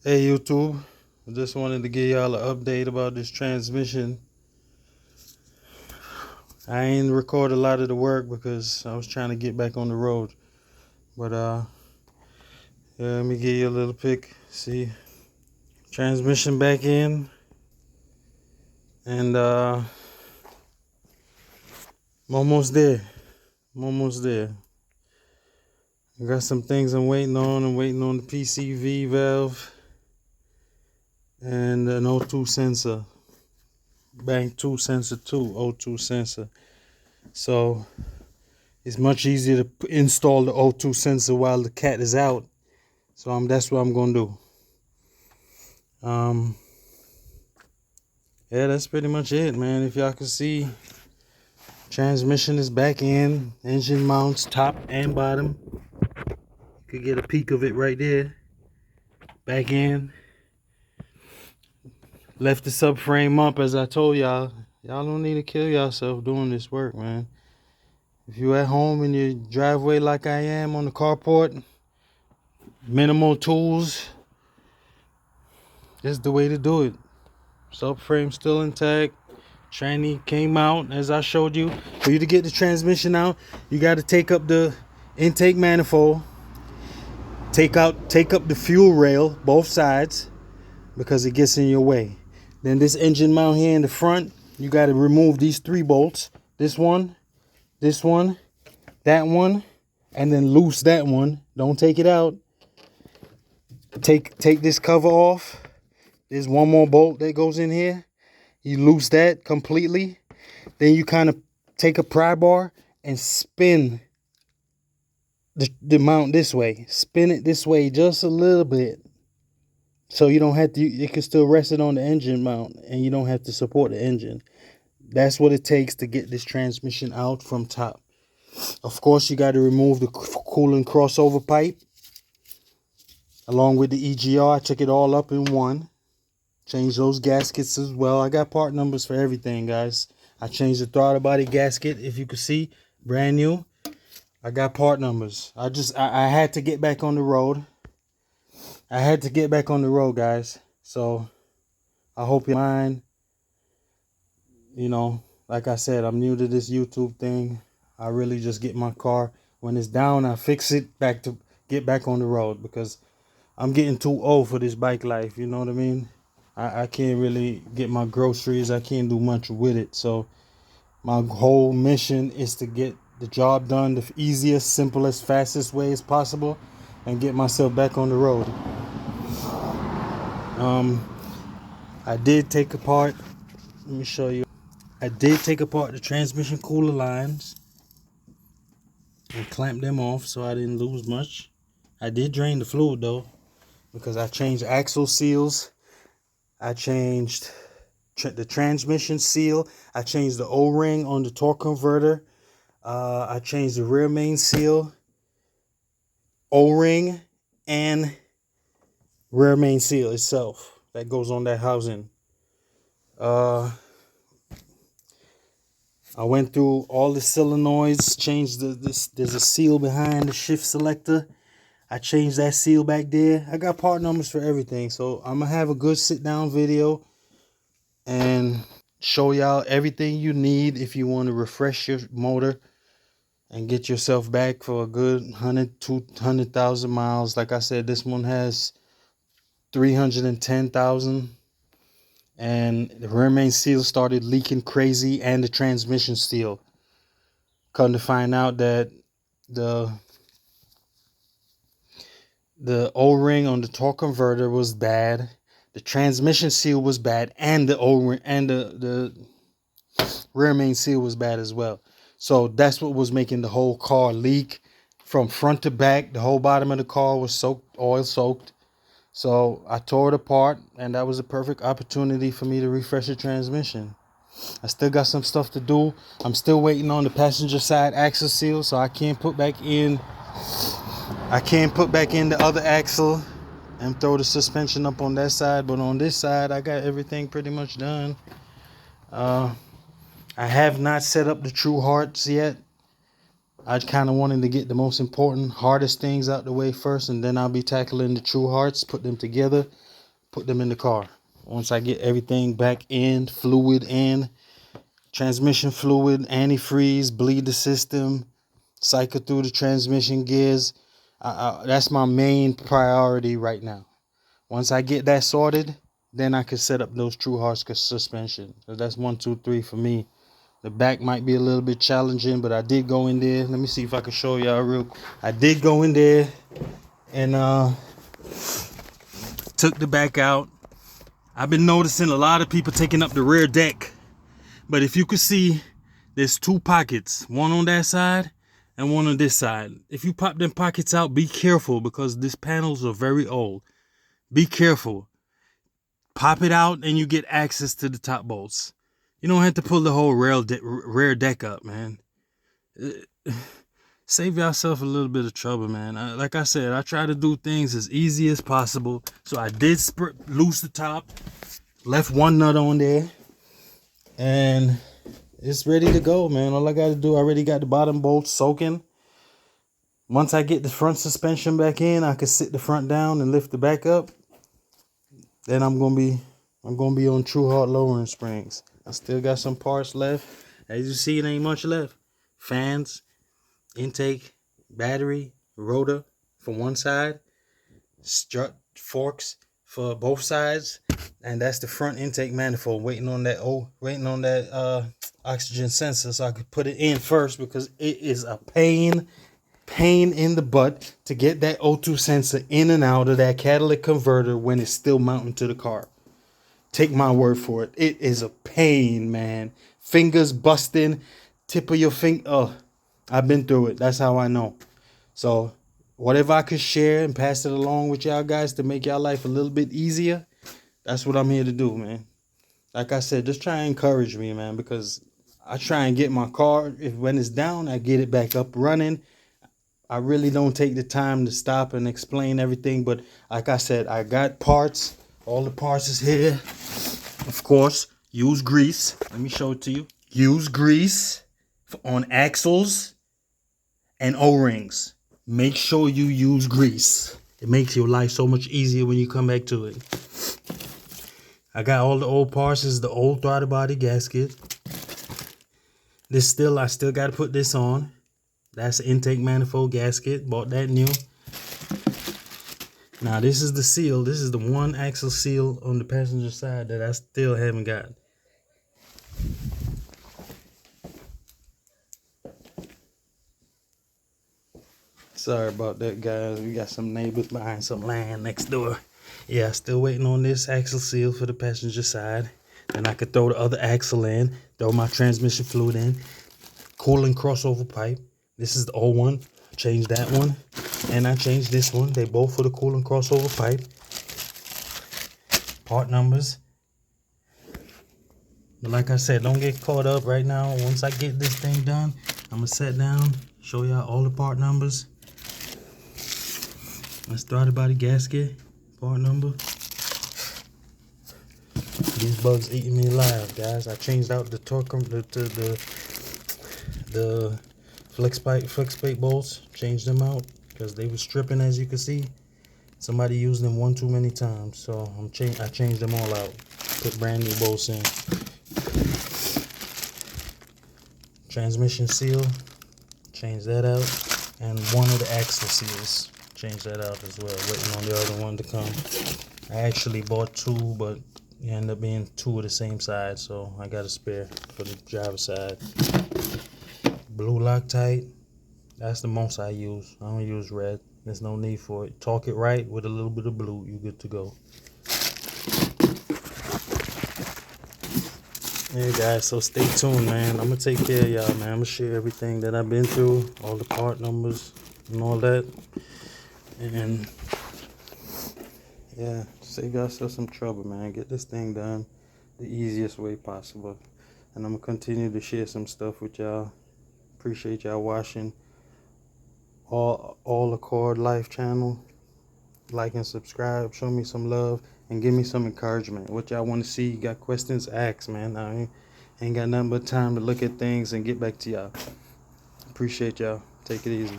Hey YouTube, I just wanted to give y'all an update about this transmission. I ain't record a lot of the work because I was trying to get back on the road. But yeah, let me give you a little pic. See, transmission back in, and I'm almost there. I'm almost there. I got some things I'm waiting on. I'm waiting on the PCV valve and an O2 sensor, bank 2 sensor 2, O2 sensor. So it's much easier to install the O2 sensor while the cat is out. So that's what I'm gonna do. Yeah, that's pretty much it, man. If y'all can see, transmission is back in, engine mounts top and bottom. You could get a peek of it right there. Back in. Left the subframe up, as I told y'all. Y'all don't need to kill yourself doing this work, man. If you at home in your driveway like I am on the carport, minimal tools, that's the way to do it. Subframe still intact. Tranny came out as I showed you. For you to get the transmission out, you got to take up the intake manifold, take up the fuel rail, both sides, because it gets in your way. Then this engine mount here in the front, you got to remove these 3 bolts. This one, that one, and then loose that one. Don't take it out. Take this cover off. There's one more bolt that goes in here. You loose that completely. Then you kind of take a pry bar and spin the mount this way. Spin it this way just a little bit. So you don't have to, you can still rest it on the engine mount and you don't have to support the engine. That's what it takes to get this transmission out from top. Of course, you got to remove the coolant crossover pipe along with the EGR. I took it all up in one. Change those gaskets as well. I got part numbers for everything, guys. I changed the throttle body gasket, if you could see, brand new. I got part numbers. I had to get back on the road. I had to get back on the road, guys. So I hope you mind. You know, like I said, I'm new to this YouTube thing. I really just get my car. When it's down, I fix it back to get back on the road because I'm getting too old for this bike life. You know what I mean? I can't really get my groceries. I can't do much with it. So my whole mission is to get the job done the easiest, simplest, fastest way as possible and get myself back on the road. I did take apart, let me show you. I did take apart the transmission cooler lines and clamp them off so I didn't lose much. I did drain the fluid though because I changed axle seals. I changed the transmission seal. I changed the O-ring on the torque converter. I changed the rear main seal, O-ring, and rear main seal itself that goes on that housing. I went through all the solenoids, changed there's a seal behind the shift selector. I changed that seal back there. I got part numbers for everything. So I'm going to have a good sit down video and show y'all everything you need if you want to refresh your motor and get yourself back for a good 200,000 miles. Like I said, this one has 310,000. And the rear main seal started leaking crazy and the transmission seal. Come to find out that the O-ring on the torque converter was bad, the transmission seal was bad, and the O-ring and the rear main seal was bad as well. So that's what was making the whole car leak from front to back. The whole bottom of the car was soaked, oil soaked. So I tore it apart, and that was a perfect opportunity for me to refresh the transmission. I still got some stuff to do. I'm still waiting on the passenger side axle seal, so I can't put back in the other axle and throw the suspension up on that side. But on this side, I got everything pretty much done. I have not set up the true hearts yet. I kind of wanted to get the most important, hardest things out the way first, and then I'll be tackling the true hearts, put them together. put them in the car. Once I get everything back in, fluid in, transmission fluid, antifreeze, bleed the system, cycle through the transmission gears. That's my main priority right now. Once I get that sorted, then I can set up those true hard suspension. So that's 1, 2, 3 for me. The back might be a little bit challenging, but I did go in there. Let me see if I can show y'all real quick. I did go in there and took the back out. I've been noticing a lot of people taking up the rear deck. But if you could see, there's 2 pockets. One on that side and one on this side. If you pop them pockets out, be careful because these panels are very old. Be careful. Pop it out and you get access to the top bolts. You don't have to pull the whole rear deck up, man. Save yourself a little bit of trouble, man. Like I said, I try to do things as easy as possible. So I did loose the top, left one nut on there, and it's ready to go, man. All I got to do, I already got the bottom bolts soaking. Once I get the front suspension back in, I can sit the front down and lift the back up. Then I'm gonna be on true hard lowering springs. I still got some parts left. As you see, it ain't much left. Fans, intake, battery, rotor for one side, strut forks for both sides, and that's the front intake manifold. Waiting on that oxygen sensor so I could put it in first because it is a pain in the butt to get that O2 sensor in and out of that catalytic converter when it's still mounted to the car. Take my word for it. It is a pain, man. Fingers busting, tip of your finger. Oh, I've been through it. That's how I know. So whatever I could share and pass it along with y'all guys to make y'all life a little bit easier, that's what I'm here to do, man. Like I said, just try and encourage me, man, because I try and get my car. When it's down, I get it back up running. I really don't take the time to stop and explain everything. But like I said, I got parts. All the parts is here. Of course, use grease. Let me show it to you. Use grease on axles and O-rings. Make sure you use grease. It makes your life so much easier when you come back to it. I got all the old parts. This is the old throttle body gasket. I still got to put this on. That's the intake manifold gasket. Bought that new. Now this is the seal. This is the one axle seal on the passenger side that I still haven't got. Sorry about that, guys. We got some neighbors behind some land next door. Yeah, still waiting on this axle seal for the passenger side. Then I could throw the other axle in, throw my transmission fluid in, cooling crossover pipe. This is the old one. Changed that one. And I changed this one. They both for the cooling crossover pipe. Part numbers. But like I said, don't get caught up right now. Once I get this thing done, I'm going to sit down, show y'all all the part numbers. Let's throttle body gasket. Part number. These bugs eating me alive, guys. I changed out the torque, the flex plate bolts. Changed them out because they were stripping, as you can see. Somebody used them one too many times, so I changed them all out. Put brand new bolts in. Transmission seal, change that out, and one of the axle seals. Change that out as well. Waiting on the other one to come. I actually bought 2, but it ended up being 2 of the same side, so I got a spare for the driver's side. Blue Loctite, that's the most I use. I don't use red. There's no need for it. Torque it right with a little bit of blue, you're good to go. Hey guys, so stay tuned, man. I'm gonna take care of y'all, man. I'm gonna share everything that I've been through, all the part numbers and all that. And yeah, save yourself some trouble, man. Get this thing done the easiest way possible. And I'm gonna continue to share some stuff with y'all. Appreciate y'all watching all Accord Life channel. Like and subscribe, show me some love, and give me some encouragement. What y'all want to see? You got questions? Ask, man. I ain't got nothing but time to look at things and get back to y'all. Appreciate y'all. Take it easy.